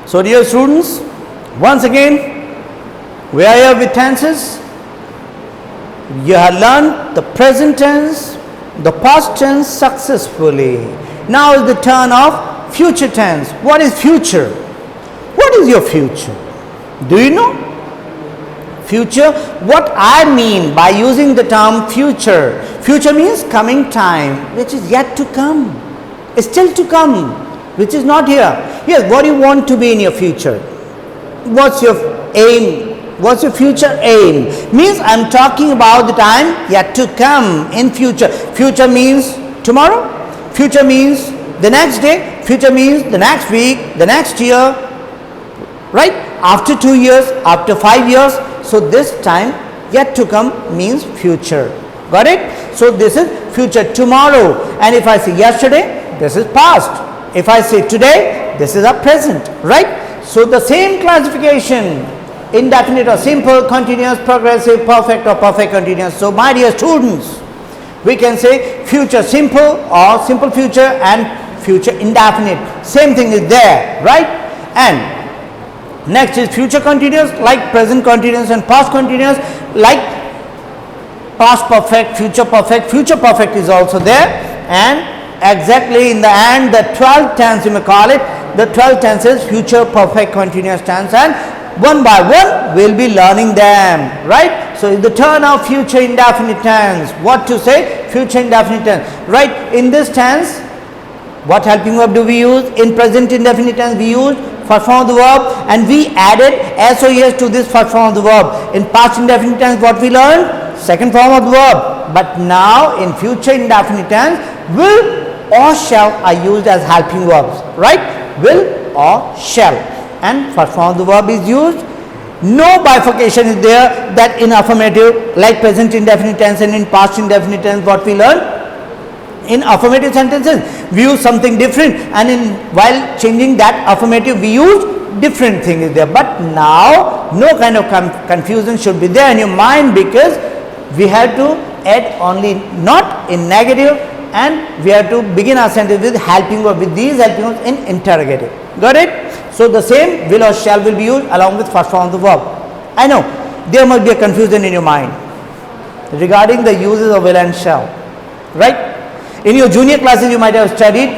So dear students, once again, we are here with tenses. You have learned the present tense, the past tense successfully. Now is the turn of future tense. What is future? What is your future? Do you know? Future, what I mean by using the term future. Future means coming time, which is yet to come, still to come, which is not here. Yes, what do you want to be in your future? What's your aim? What's your future aim? Means I am talking about the time yet to come in future. Future means tomorrow. Future means the next day. Future means the next week, the next year, right? After 2 years, after 5 years. So this time yet to come means future. Got it? So this is future, tomorrow. And if I say yesterday, this is past. If I say today, this is a present, right? So the same classification, indefinite or simple, continuous, progressive, perfect or perfect continuous. So my dear students, we can say future simple or simple future and future indefinite. Same thing is there, right? And next is future continuous, like present continuous and past continuous, like past perfect, future perfect is also there. And exactly in the end, the 12th tense, you may call it, the 12th tense is future perfect continuous tense, and one by one we will be learning them, right? So it's the turn of future indefinite tense. What to say? Future indefinite tense, right? In this tense, what helping verb do we use? In present indefinite tense we use first form of the verb, and we added SOS to this first form of the verb. In past indefinite tense, what we learned? Second form of the verb. But now in future indefinite tense, will or shall are used as helping verbs, right? Will or shall, and first form of the verb is used. No bifurcation is there, that in affirmative, like present indefinite tense and in past indefinite tense, what we learned? In affirmative sentences we use something different, and in while changing that affirmative we use different thing is there. But now no kind of confusion should be there in your mind, because we have to add only not in negative, and we have to begin our sentence with helping verb, with these helping verbs in interrogative. Got it? So the same will or shall will be used along with first form of the verb. I know there must be a confusion in your mind regarding the uses of will and shall, right? In your junior classes you might have studied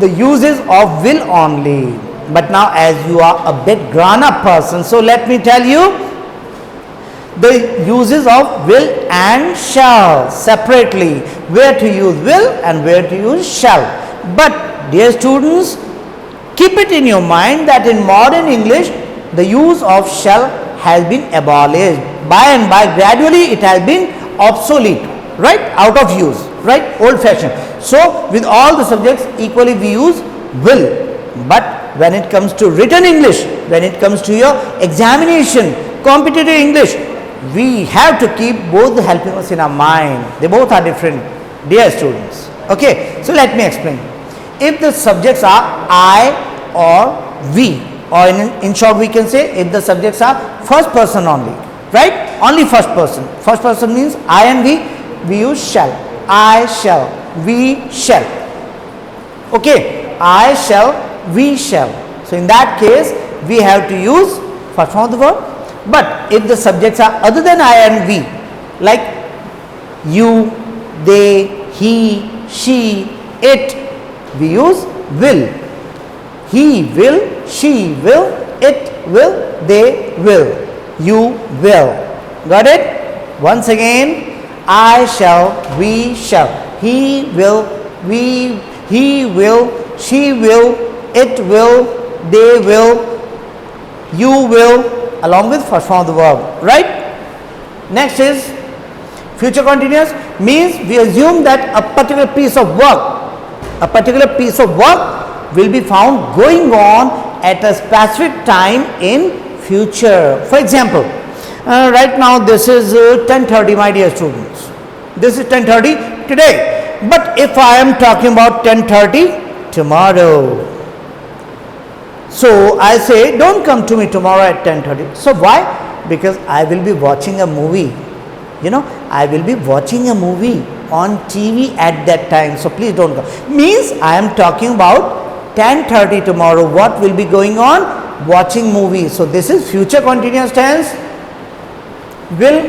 the uses of will only, but now as you are a bit grown up person, so let me tell you the uses of will and shall separately, where to use will and where to use shall. But dear students, keep it in your mind that in modern English the use of shall has been abolished. By and by, gradually it has been obsolete, right? Out of use, right? Old fashioned. So with all the subjects equally we use will. But when it comes to written English, when it comes to your examination, competitive English, we have to keep both the helping us in our mind. They both are different, dear students. Okay, so let me explain. If the subjects are I or we, or in short we can say if the subjects are first person only, right? Only first person. First person means I and we use shall. I shall, we shall. Okay, I shall, we shall. So in that case we have to use first form of the verb. But if the subjects are other than I and we, like you, they, he, she, it, we use will. He will, she will, it will, they will, you will. Got it? Once again, I shall, we shall, he will, he will, she will, it will, they will, you will, along with first form of the verb, right? Next is future continuous, means we assume that a particular piece of work will be found going on at a specific time in future. For example, right now this is 10:30, my dear students. This is 10:30 today. But if I am talking about 10:30 tomorrow, so I say don't come to me tomorrow at 10:30. So why? Because I will be watching a movie. You know, I will be watching a movie on TV at that time. So please don't come. Means I am talking about 10:30 tomorrow. What will be going on? watching movies. So this is future continuous tense. Will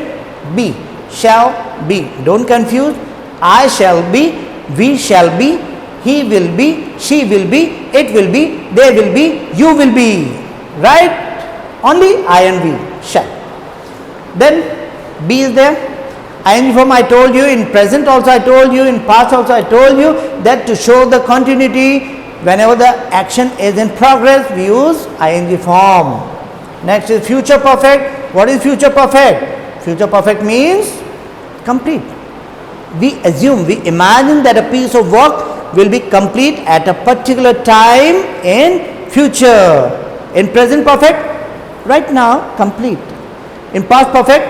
be, shall be. Don't confuse. I shall be, we shall be, he will be, she will be, it will be, they will be, you will be. Right? Only I and we, shall. Then be is there. ing form I told you, in present also I told you, in past also I told you that to show the continuity, whenever the action is in progress, we use ing form. Next is future perfect. What is future perfect? Future perfect means complete. We assume, we imagine that a piece of work will be complete at a particular time in future. In present perfect, right now, complete. In past perfect,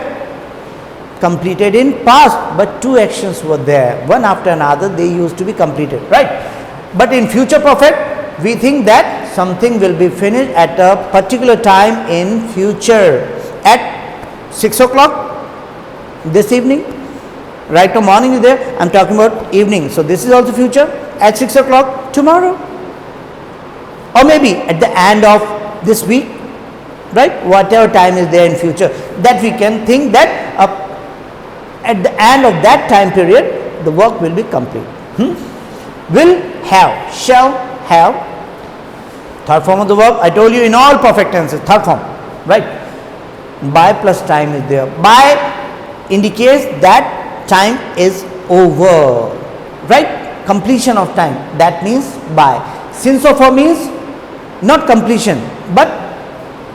completed in past, but two actions were there, one after another, they used to be completed, right? But in future perfect, we think that something will be finished at a particular time in future, at 6 o'clock this evening. Right now morning is there, I am talking about evening, so this is also future, at 6 o'clock tomorrow, or maybe at the end of this week, right? Whatever time is there in future, that we can think that at the end of that time period, the work will be complete. Will have, shall have, third form of the verb, I told you in all perfect tenses, third form, right? By plus time is there. By indicates that time is over, right? Completion of time, that means by. Since or for means not completion, but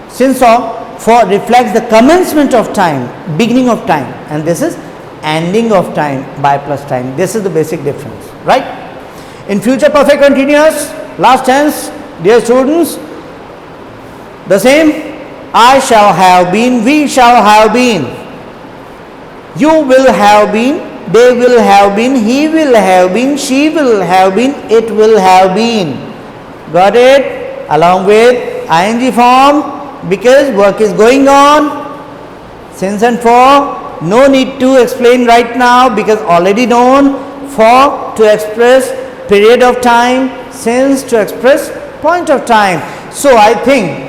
since or for reflects the commencement of time, beginning of time, and this is ending of time by plus time. This is the basic difference, right? In future perfect continuous, last tense, dear students, the same. I shall have been, we shall have been, you will have been, they will have been, he will have been, she will have been, it will have been. Got it? Along with ing form, because work is going on. Since and for, no need to explain right now because already known. For to express period of time, since to express point of time. So I think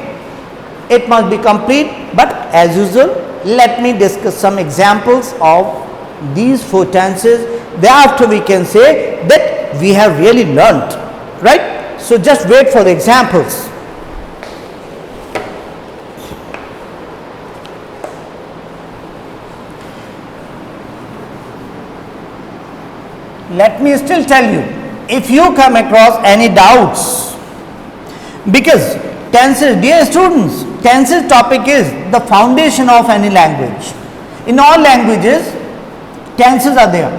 it must be complete, but as usual, let me discuss some examples of these four tenses. Thereafter we can say that we have really learnt, right? So just wait for the examples. Let me still tell you, if you come across any doubts, because tenses, dear students, tenses topic is the foundation of any language. In all languages, tenses are there.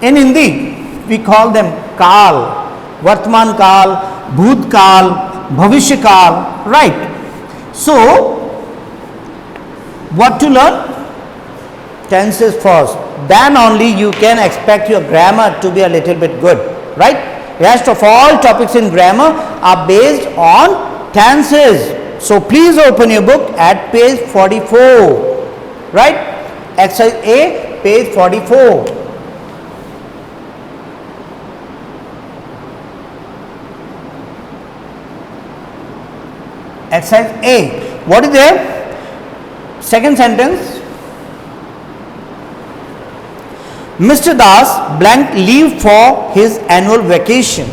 In Hindi, we call them Kal, Vartman Kal, Bhut Kal, Bhavishya Kal, right? So, what to learn? Tenses first. Then only you can expect your grammar to be a little bit good, right? Rest of all topics in grammar are based on tenses. So please open your book at page 44, right? Exercise A, page 44. Exercise A. What is there? Second sentence. Mr. Das blank leave for his annual vacation.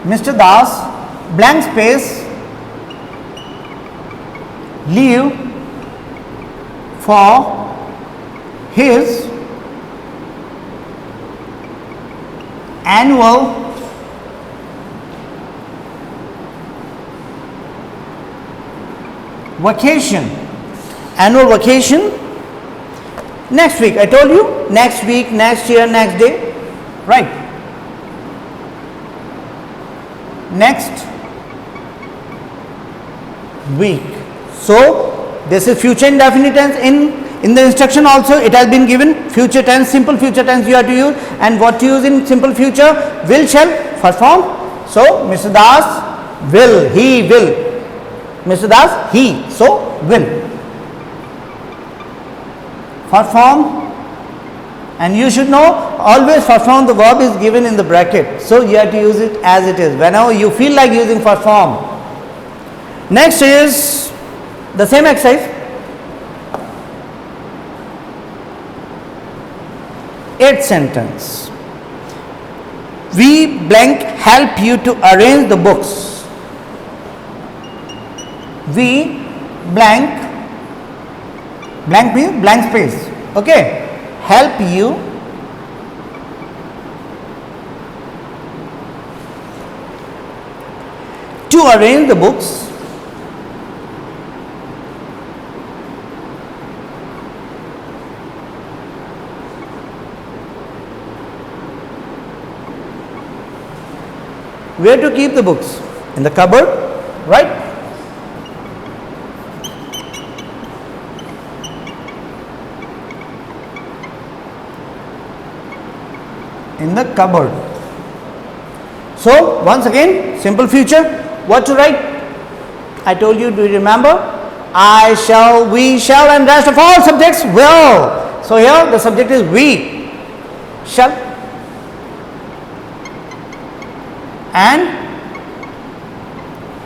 Mr. Das blank space leave for his annual vacation. Annual vacation next week. I told you next week, next year, next day, right? Next week. So this is future indefinite tense. In the instruction also it has been given future tense, simple future tense you have to use, and what to use in simple future? Will, shall, first form. So Mr. Das will, he will. Mr. Das, he, so will. First form, And you should know always first form the verb is given in the bracket. So you have to use it as it is whenever you feel like using first form. Next is the same exercise. 8th sentence. We blank help you to arrange the books. We blank means blank space. Okay. Help you to arrange the books where to keep the books? In the cupboard, right? In the cupboard. So once again, simple future, what to write? I told you, do you remember? I shall, we shall, and rest of all subjects will. So here the subject is we shall and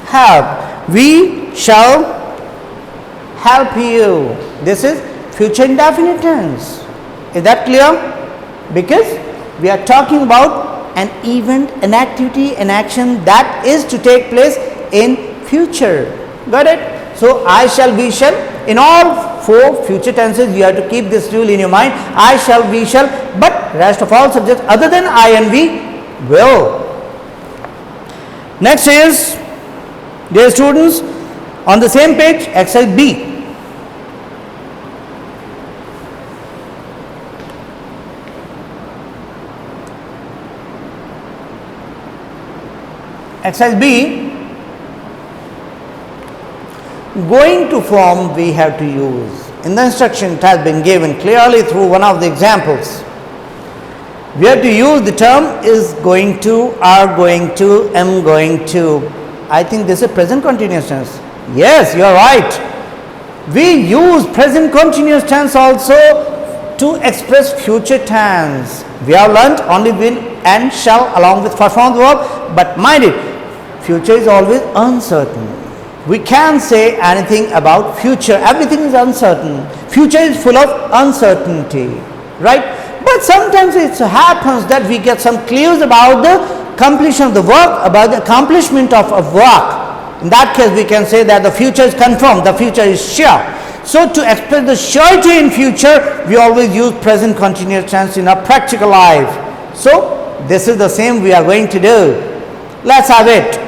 help. We shall help you. This is future indefinite tense. Is that clear? Because we are talking about an event, an activity, an action that is to take place in future. Got it? So I shall, we shall, in all 4 future tenses you have to keep this rule in your mind. I shall, we shall, but rest of all subjects other than I and we will. Next is, dear students, on the same page, exercise B. Exercise B, going to form we have to use. In the instruction it has been given clearly through one of the examples. We have to use the term is going to, are going to, am going to. I think this is present continuous tense. Yes, you are right. We use present continuous tense also to express future tense. We have learnt only will and shall along with first form of the verb, but mind it, future is always uncertain. We can't say anything about future. Everything is uncertain. Future is full of uncertainty, right? But sometimes it happens that we get some clues about the completion of the work, about the accomplishment of a work. In that case, we can say that the future is confirmed, the future is sure. So to express the surety in future, we always use present continuous tense in our practical life. So this is the same we are going to do. Let's have it.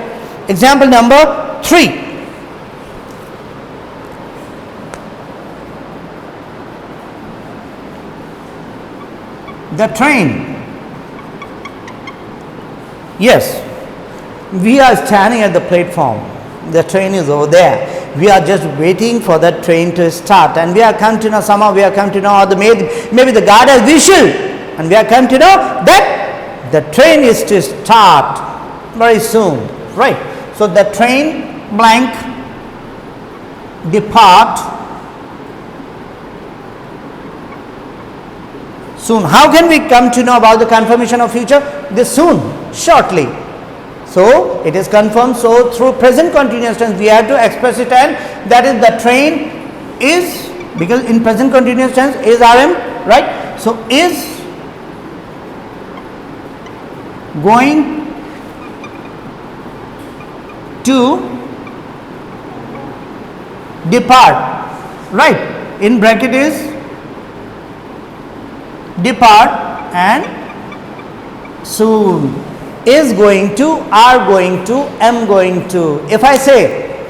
Example number 3. The train. Yes, we are standing at the platform. The train is over there. We are just waiting for that train to start, and we are come to know, somehow we are come to know, or maybe the guard has whistled, and we are come to know that the train is to start very soon, right? So the train blank depart soon. How can we come to know about the confirmation of future? This soon, shortly. So it is confirmed. So through present continuous tense we have to express it, and that is the train is, because in present continuous tense is RM, right? So is going to depart, right? In bracket is depart and soon. Is going to, are going to, am going to. If I say,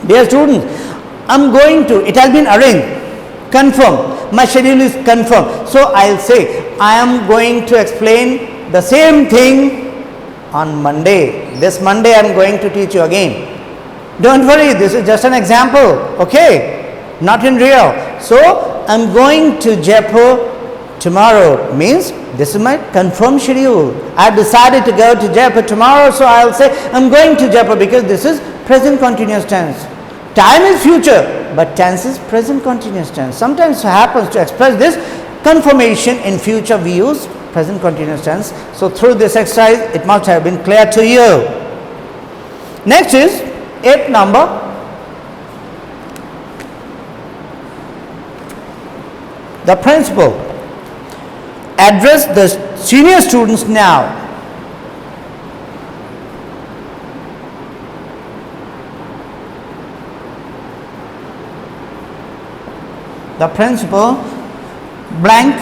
dear students, I'm going to, it has been arranged, confirmed, my schedule is confirmed. So I'll say, I am going to explain the same thing on Monday. This Monday I am going to teach you again. Don't worry, this is just an example, okay? Not in real. So I'm going to Jaipur tomorrow, means this is my confirmed schedule. I have decided to go to Jaipur tomorrow, so I'll say I'm going to Jaipur, because this is present continuous tense. Time is future, but tense is present continuous tense. Sometimes it happens to express this confirmation in future we use present continuous tense. So through this exercise it must have been clear to you. Next is 8th number. The principal address the senior students now. The principal blank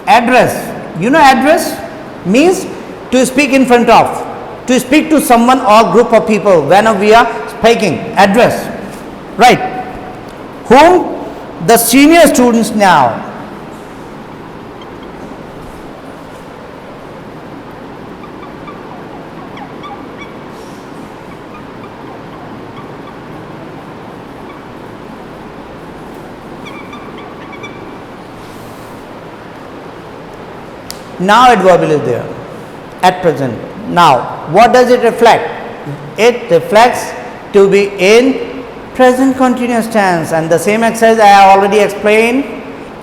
address. You know address means to speak in front of, to speak to someone or group of people whenever we are speaking. Address, right? Whom? The senior students now. Now adverbial is there at present. Now what does it reflect? It reflects to be in present continuous tense, and the same exercise I have already explained.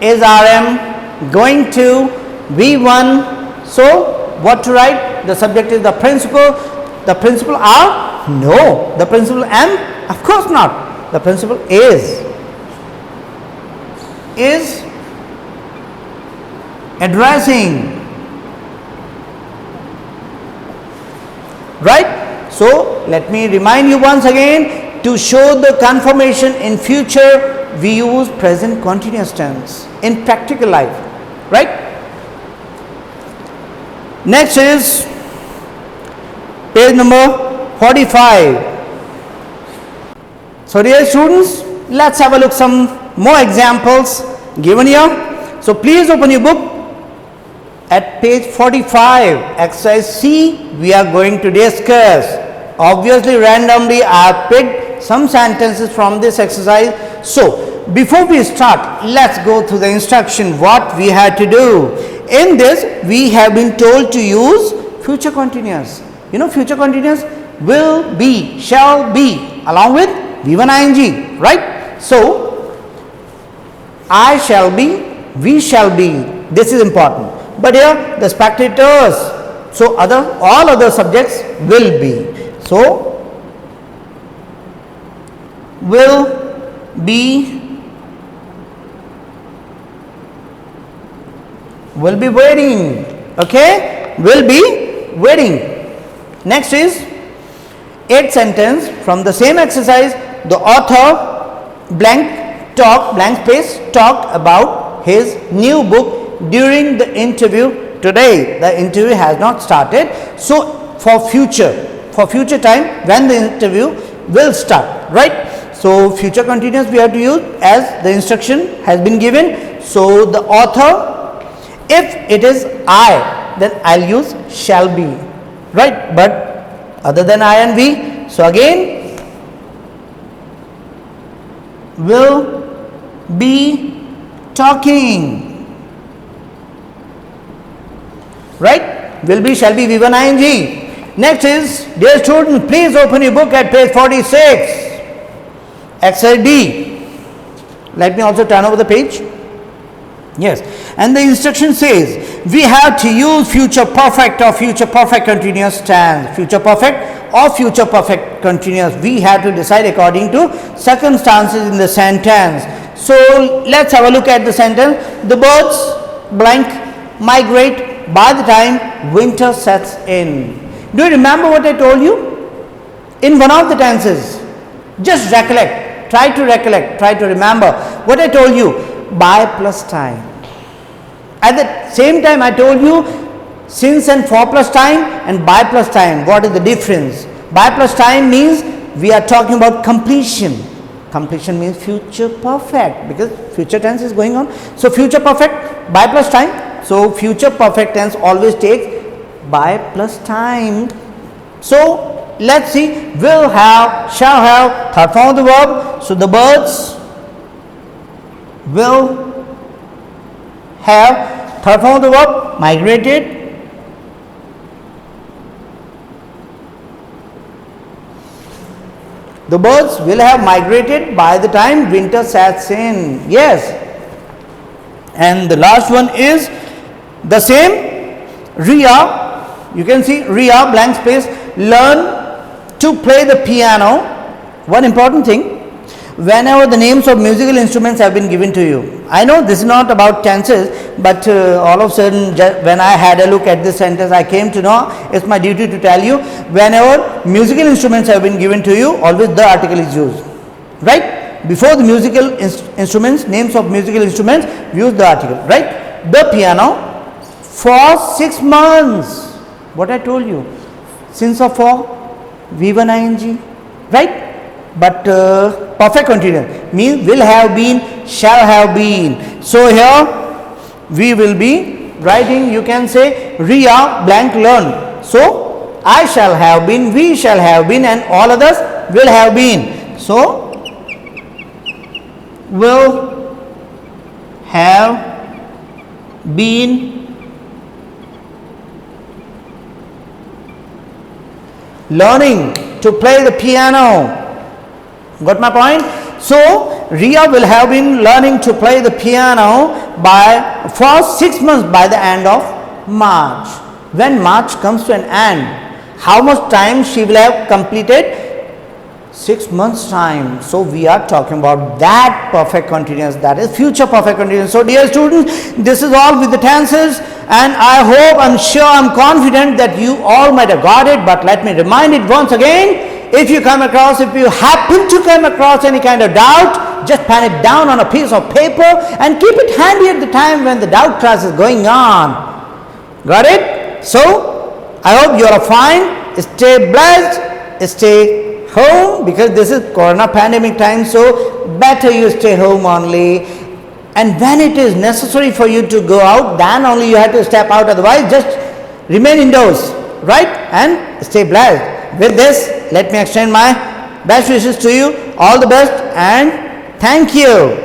Is RM going to V1? So what to write? The subject is the principal. The principal are? No. The principal am? Of course not. The principal is addressing. Right? So let me remind you once again, to show the confirmation in future we use present continuous tense in practical life, right? Next is page number 45. So dear students, let's have a look some more examples given here. So please open your book at page 45, exercise C. We are going to discuss. Obviously randomly I have picked some sentences from this exercise. So before we start, let's go through the instruction what we had to do. In this we have been told to use future continuous. You know future continuous, will be, shall be, along with V1 ing, right? So I shall be, we shall be, this is important. But here the spectators, so all other subjects will be. So will be waiting. Okay, will be waiting. Next is 8th sentence from the same exercise. The author blank space talked about his new book during the interview today. The interview has not started, so for future time when the interview will start, right? So future continuous we have to use as the instruction has been given. So the author, if it is I, then I'll use shall be, right? But other than I and we, so again will be talking, right? Will be, shall be, V1 ing. Next is, dear students, please open your book at page 46. Exercise D. Let me also turn over the page. Yes, and the instruction says we have to use future perfect or future perfect continuous tense. Future perfect or future perfect continuous. We have to decide according to circumstances in the sentence. So let's have a look at the sentence. The birds blank migrate by the time winter sets in. Do you remember what I told you? In one of the tenses, just recollect, try to remember what I told you. By plus time. At the same time I told you since and for plus time and by plus time. What is the difference? By plus time means we are talking about completion. Completion means future perfect because future tense is going on. So future perfect by plus time. So future perfect tense always takes by plus time. So let's see, will have, shall have, third form of the verb. So the birds will have, third form of the verb, migrated. The birds will have migrated by the time winter sets in. Yes, And the last one is the same, Ria. You can see Ria blank space, learn to play the piano. One important thing, whenever the names of musical instruments have been given to you. I know this is not about tenses, but all of a sudden when I had a look at this sentence, I came to know it's my duty to tell you, whenever musical instruments have been given to you, always the article is used, right? Before the musical instruments, names of musical instruments, use the article, right? The piano for 6 months. What I told you, since of for V1 ing, right? But perfect continuous means will have been, shall have been. So here we will be writing, you can say Ria blank learn. So I shall have been, we shall have been, and all others will have been. So will have been learning to play the piano. Got my point? So Ria will have been learning to play the piano for 6 months by the end of March. When March comes to an end, how much time she will have completed? 6 months time. So we are talking about that perfect continuous, that is future perfect continuous. So dear students, this is all with the tenses, and I hope, I'm sure, I'm confident that you all might have got it, but let me remind it once again. If you happen to come across any kind of doubt, just pen it down on a piece of paper and keep it handy at the time when the doubt class is going on. Got it? So I hope you are fine. Stay blessed. Stay home, because this is corona pandemic time, so better you stay home only. And when it is necessary for you to go out, then only you have to step out. Otherwise, just remain indoors, right? And stay blessed. With this, let me extend my best wishes to you. All the best and thank you.